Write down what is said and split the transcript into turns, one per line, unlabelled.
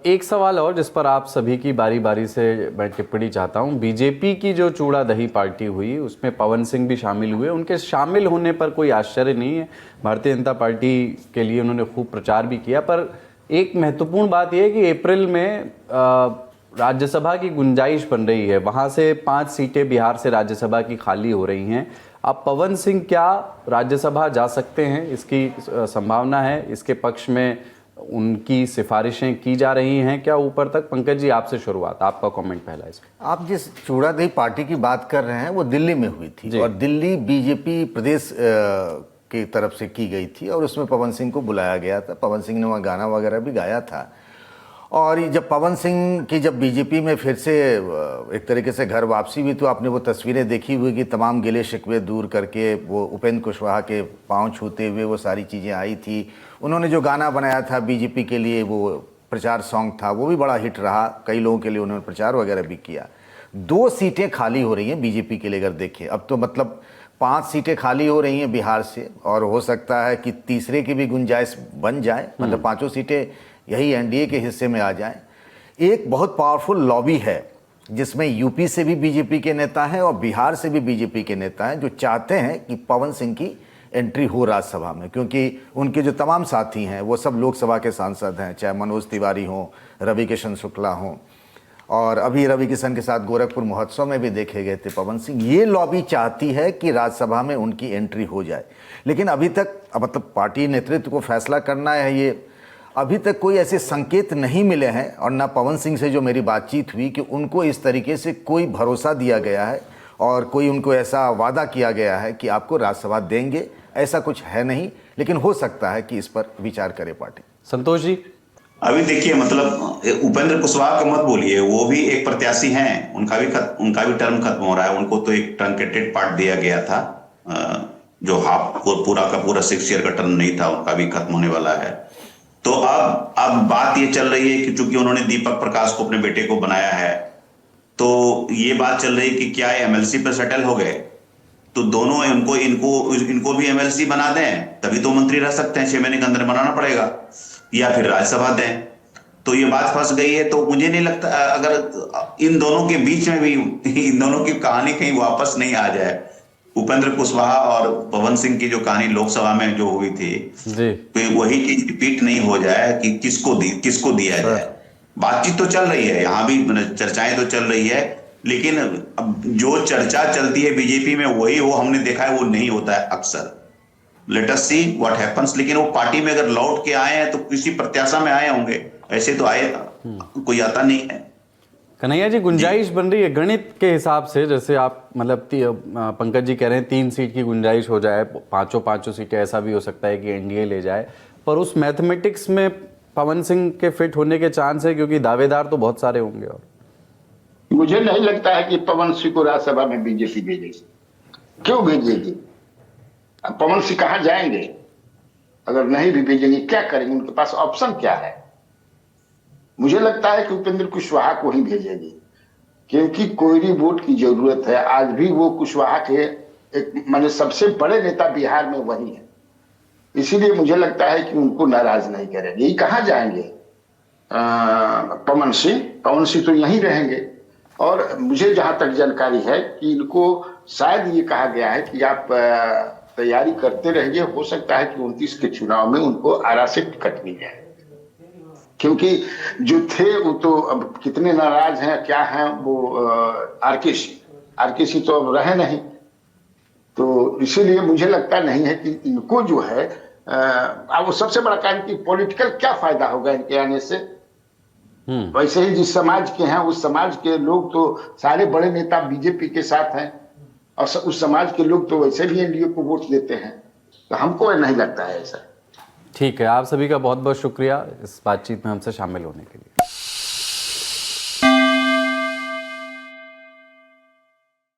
एक सवाल और जिस पर आप सभी की बारी बारी से मैं टिप्पणी चाहता हूं। बीजेपी की जो चूड़ा दही पार्टी हुई उसमें पवन सिंह भी शामिल हुए। उनके शामिल होने पर कोई आश्चर्य नहीं है, भारतीय जनता पार्टी के लिए उन्होंने खूब प्रचार भी किया। पर एक महत्वपूर्ण बात यह है कि अप्रैल में राज्यसभा की गुंजाइश बन रही है, वहां से 5 सीटें बिहार से राज्यसभा की खाली हो रही हैं। अब पवन सिंह क्या राज्यसभा जा सकते हैं, इसकी संभावना है? इसके पक्ष में उनकी सिफारिशें की जा रही हैं क्या ऊपर तक? पंकज जी, आपसे शुरुआत, आपका कमेंट पहला इस पर।
आप जिस चूड़ा दही पार्टी की बात कर रहे हैं वो दिल्ली में हुई थी और दिल्ली बीजेपी प्रदेश की तरफ से की गई थी और उसमें पवन सिंह को बुलाया गया था। पवन सिंह ने वहाँ गाना वगैरह भी गाया था। और जब पवन सिंह की जब बीजेपी में फिर से एक तरीके से घर वापसी हुई तो आपने वो तस्वीरें देखी हुई कि तमाम गिले शिकवे दूर करके वो उपेंद्र कुशवाहा के पांव छूते हुए वो सारी चीज़ें आई थी। उन्होंने जो गाना बनाया था बीजेपी के लिए, वो प्रचार सॉन्ग था, वो भी बड़ा हिट रहा। कई लोगों के लिए उन्होंने प्रचार वगैरह भी किया। 2 सीटें खाली हो रही हैं बीजेपी के लिए अगर देखें अब तो, मतलब 5 सीटें खाली हो रही हैं बिहार से और हो सकता है कि तीसरे की भी गुंजाइश बन जाए, मतलब 5 सीटें यही एनडीए के हिस्से में आ जाएं। एक बहुत पावरफुल लॉबी है जिसमें यूपी से भी बीजेपी के नेता हैं और बिहार से भी बीजेपी के नेता हैं जो चाहते हैं कि पवन सिंह की एंट्री हो राज्यसभा में, क्योंकि उनके जो तमाम साथी हैं वो सब लोकसभा के सांसद हैं, चाहे मनोज तिवारी हों, रवि किशन शुक्ला हों, और अभी रवि किशन के साथ गोरखपुर महोत्सव में भी देखे गए थे पवन सिंह। ये लॉबी चाहती है कि राज्यसभा में उनकी एंट्री हो जाए, लेकिन अभी तक मतलब पार्टी नेतृत्व को फैसला करना है। ये अभी तक कोई ऐसे संकेत नहीं मिले हैं और ना पवन सिंह से जो मेरी बातचीत हुई कि उनको इस तरीके से कोई भरोसा दिया गया है और कोई उनको ऐसा वादा किया गया है कि आपको राज्यसभा देंगे, ऐसा कुछ है नहीं। लेकिन हो सकता है कि इस पर विचार करे पार्टी।
संतोष जी,
अभी देखिए, मतलब उपेंद्र कुशवाहा का मत बोलिए, वो भी एक प्रत्याशी हैं, उनका भी टर्म खत्म हो रहा है। उनको तो एक ट्रंकेटेड पार्ट दिया गया था, जो हाफ पूरा का पूरा 6 ईयर का टर्म नहीं था, उनका भी खत्म होने वाला है। तो अब बात ये चल रही है कि चूंकि उन्होंने दीपक प्रकाश को अपने बेटे को बनाया है, तो ये बात चल रही है कि क्या एमएलसी पे सेटल हो गए तो दोनों इनको भी एमएलसी बना दें, तभी तो मंत्री रह सकते हैं। 6 महीने के अंदर बनाना पड़ेगा, या फिर राज्यसभा दें। तो ये बात फंस गई है। तो मुझे नहीं लगता, अगर इन दोनों के बीच में भी इन दोनों की कहानी कहीं वापस नहीं आ जाए, उपेंद्र कुशवाहा और पवन सिंह की जो कहानी लोकसभा में जो हुई थी, तो वही चीज रिपीट नहीं हो जाए कि किसको दिया जाए। बातचीट तो चल रही है, यहाँ भी चर्चाएं तो चल रही है, लेकिन अब जो चर्चा चलती है बीजेपी में वही वो हमने देखा है वो नहीं होता है अक्सर। Let us see what happens. लेकिन वो पार्टी में अगर लौट के आए हैं तो किसी प्रत्याशा में आए होंगे, ऐसे तो आए कोई आता नहीं है।
कन्हैया जी, गुंजाइश बन रही है गणित के हिसाब से, जैसे आप मतलब पंकज जी कह रहे हैं 3 सीट की गुंजाइश हो जाए, पांचों सीटें, ऐसा भी हो सकता है कि एनडीए ले जाए। पर उस मैथमेटिक्स में पवन सिंह के फिट होने के चांस है, क्योंकि दावेदार तो बहुत सारे होंगे। और
मुझे नहीं लगता है कि पवन सिंह को राज्यसभा में बीजेपी भेजेगी। क्यों भेजेगी? पवन सिंह कहाँ जाएंगे? अगर नहीं भी भेजेंगे क्या करेंगे? उनके पास ऑप्शन क्या है? मुझे लगता है कि उपेंद्र कुशवाहा को ही भेजेगी, क्योंकि कोयरी वोट की जरूरत है। आज भी वो कुशवाहा के एक माने सबसे बड़े नेता बिहार में वही है, इसीलिए मुझे लगता है कि उनको नाराज नहीं करेंगे। ये कहाँ जाएंगे? पवन सिंह तो यहीं रहेंगे। और मुझे जहां तक जानकारी है कि इनको शायद ये कहा गया है कि आप तैयारी करते रहिए, हो सकता है कि 29 के चुनाव में उनको आरा से टिकट मिल जाए, क्योंकि जो थे वो तो अब कितने नाराज हैं क्या हैं। वो आरके सिंह तो अब रहे नहीं, तो इसीलिए मुझे लगता नहीं है कि इनको जो है अब वो सबसे बड़ा कारण कि पॉलिटिकल क्या फायदा होगा इनके आने से। वैसे ही जिस समाज के हैं उस समाज के लोग तो सारे बड़े नेता बीजेपी के साथ हैं, और उस समाज के लोग तो वैसे भी एनडीए को वोट देते हैं। तो हमको नहीं लगता है ऐसा।
ठीक है, आप सभी का बहुत बहुत शुक्रिया इस बातचीत में हमसे शामिल होने के लिए।